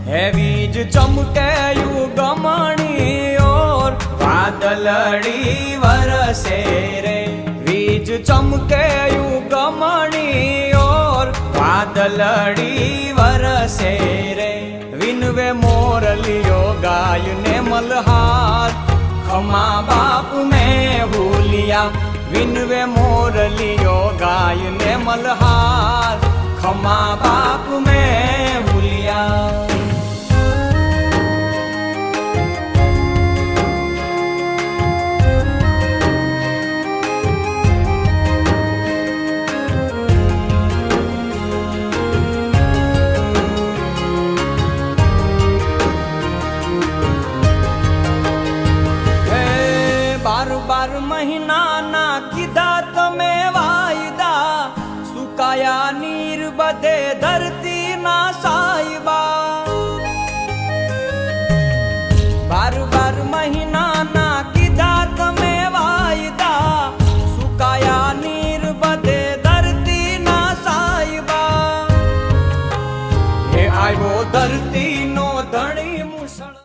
है बीज चमके युगमणी और वादलड़ी वरसे रे। बीज चमके युगमणी और वादलड़ी वरसे रे। विनवे मोरलियो गाय ने मल्हार खमा बाप में भूलिया। विनवे मोरलियो गाय ने मल्हार खमा बाप में भूलिया। बार महीना ना कीधा तमे वायदा। सुकाया नीर बदे धरती ना साहिबा। बार महीना ना कीधा तमे वायदा। सुकाया नीर बदे धरती ना साहिबा। हे आयो धरती नो धणी मुसळ।